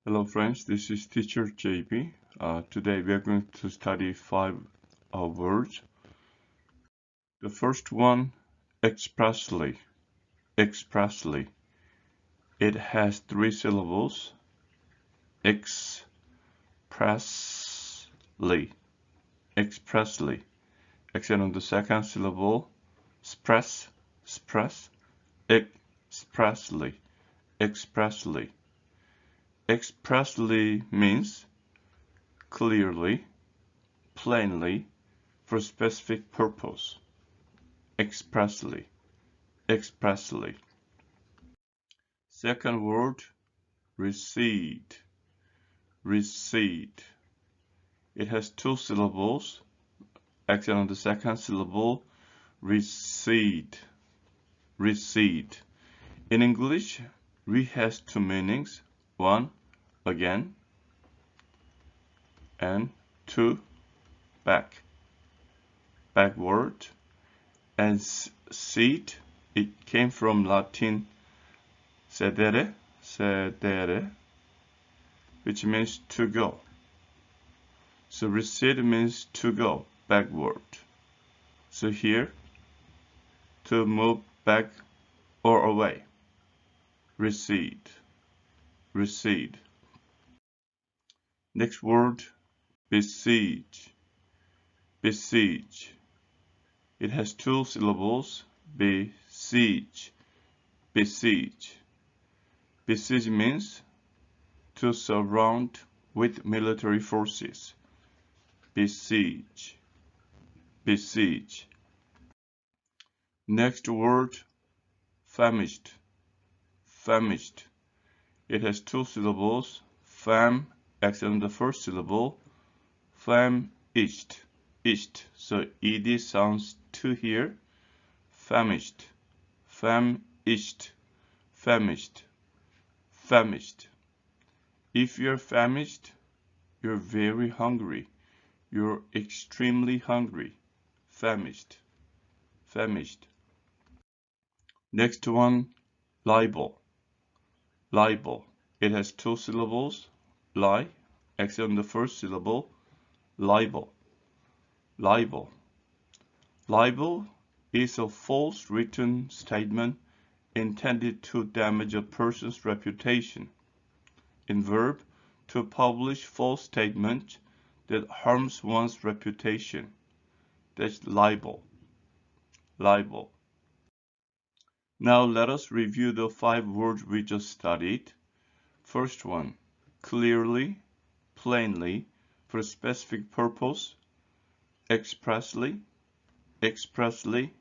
Hello friends, this is teacher JB. Today we are going to study five words. The first one, expressly. Expressly. It has three syllables. Expressly. Expressly. Except on the second syllable. Express. Expressly. Expressly. Expressly means clearly, plainly, for a specific purpose. Expressly. Expressly. Second word, recede. Recede. It has two syllables. Accent on the second syllable. Recede. Recede. In English, re has two meanings. One, again, and two, back. Backward. And cede, it came from Latin sedere, which means to go. So recede means to go, backward. So here, to move back or away. Recede. Recede. Next word, besiege. Besiege. It has two syllables. Besiege. Besiege. Besiege means to surround with military forces. Besiege. Besiege. Next word, famished. Famished. It has two syllables. Fam, accent on the first syllable. Famished. Ished. So ed sounds two here. Famished. Famished. Famished. Famished. If you're famished, you're very hungry. You're extremely hungry. Famished. Famished. Next one, libel. Libel. It has two syllables. Lie, accent on the first syllable. Libel. Libel. Libel is a false written statement intended to damage a person's reputation. In verb, to publish false statement that harms one's reputation. That's libel. Libel. Now let us review the five words we just studied. First one, clearly, plainly, for a specific purpose. Expressly. Expressly.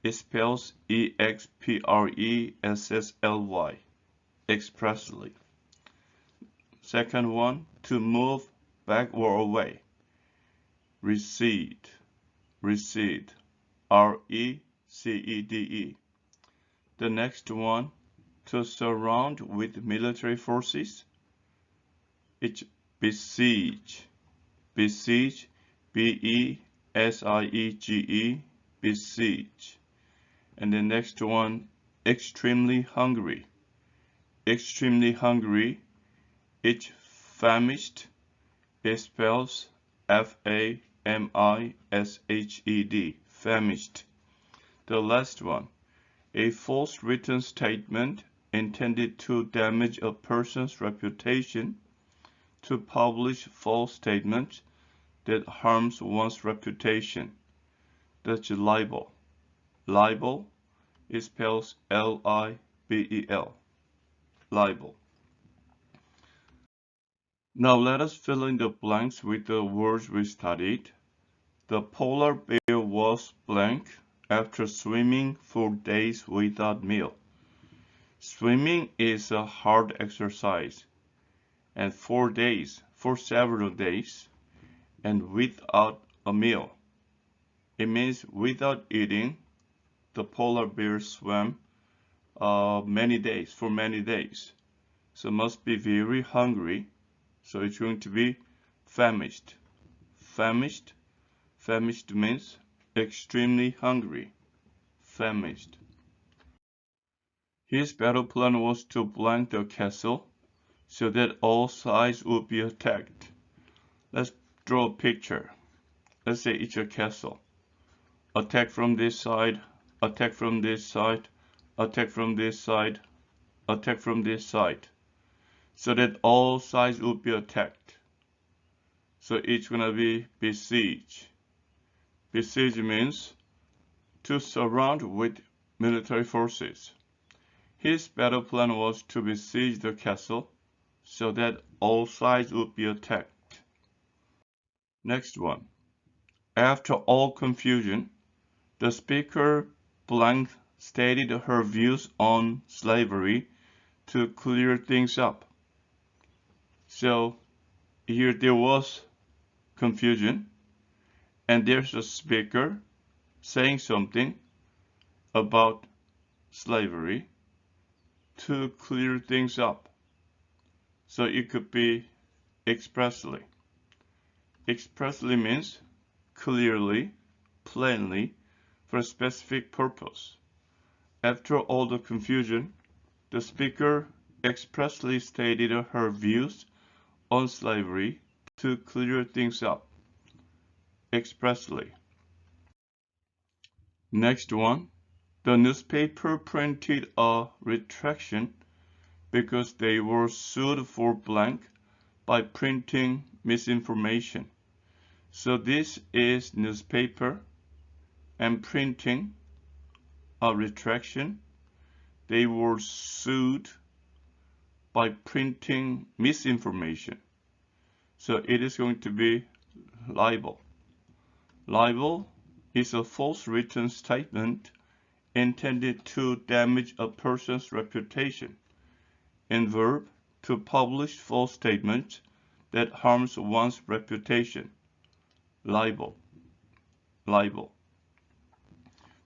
It spells E-X-P-R-E-S-S-L-Y. Expressly. Second one, to move back or away. Recede. Recede. R-E-C-E-D-E. The next one, to surround with military forces. It's besiege. Besiege. B-E-S-I-E-G-E. Besiege. And the next one, extremely hungry. Extremely hungry. It's famished. It spells F-A-M-I-S-H-E-D. Famished. The last one, a false written statement intended to damage a person's reputation. To publish false statements that harms one's reputation. That's libel. Libel is spelled L-I-B-E-L. Libel. Now let us fill in the blanks with the words we studied. The polar bear was blank after swimming for days without meal. Swimming is a hard exercise, and for several days, and without a meal. It means without eating, the polar bear swam for many days. So must be very hungry. So it's going to be famished. Famished. Famished means extremely hungry. Famished. His battle plan was to blank the castle. so that all sides would be attacked. Let's draw a picture. Let's say it's a castle. Attack from this side, attack from this side, attack from this side, attack from this side, so that all sides would be attacked. So it's gonna be besiege. Besiege means to surround with military forces. His battle plan was to besiege the castle so that all sides would be attacked. Next one. After all confusion, the speaker blank stated her views on slavery to clear things up. So here there was confusion, and there's a speaker saying something about slavery to clear things up. So it could be expressly. Expressly means clearly, plainly, for a specific purpose. After all the confusion, the speaker expressly stated her views on slavery to clear things up. Expressly. Next one. The newspaper printed a retraction because they were sued for blank by printing misinformation. So this is newspaper and printing a retraction. They were sued by printing misinformation. So it is going to be libel. Libel is a false written statement intended to damage a person's reputation, and verb to publish false statements that harms one's reputation. Libel. Libel.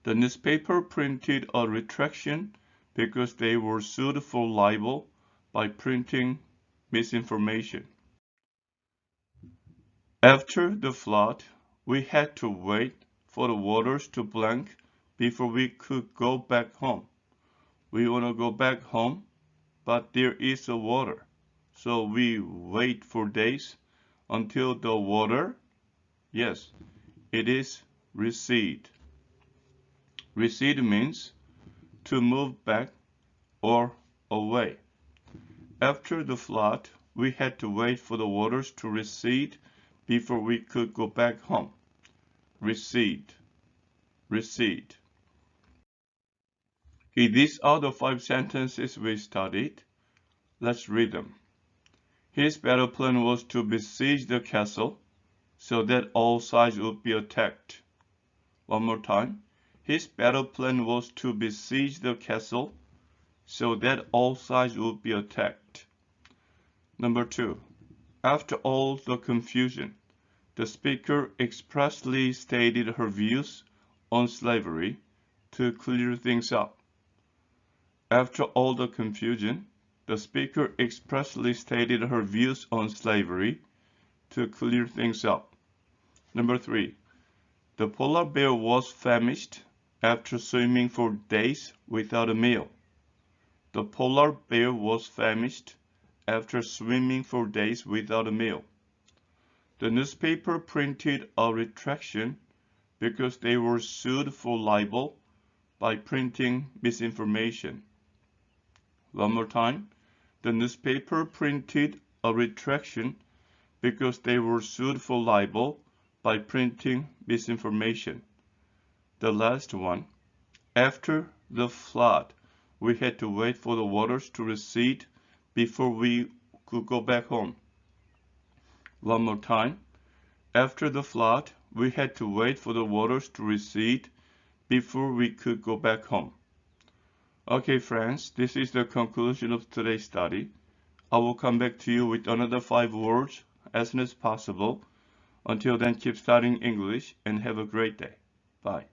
The newspaper printed a retraction because they were sued for libel by printing misinformation. After the flood, we had to wait for the waters to blank before we could go back home. We want to go back home, but there is a water. So we wait for days until the water, yes, it is recede. Recede means to move back or away. After the flood, we had to wait for the waters to recede before we could go back home. Recede. Recede. Okay, these are the 5 sentences we studied. Let's read them. His battle plan was to besiege the castle so that all sides would be attacked. One more time. His battle plan was to besiege the castle so that all sides would be attacked. Number 2. After all the confusion, the speaker expressly stated her views on slavery to clear things up. After all the confusion, the speaker expressly stated her views on slavery to clear things up. Number 3. The polar bear was famished after swimming for days without a meal. The polar bear was famished after swimming for days without a meal. The newspaper printed a retraction because they were sued for libel by printing misinformation. One more time. The newspaper printed a retraction because they were sued for libel by printing misinformation. The last one. After the flood, we had to wait for the waters to recede before we could go back home. One more time. After the flood, we had to wait for the waters to recede before we could go back home. Okay, friends, this is the conclusion of today's study. I will come back to you with another 5 words as soon as possible. Until then, keep studying English and have a great day. Bye.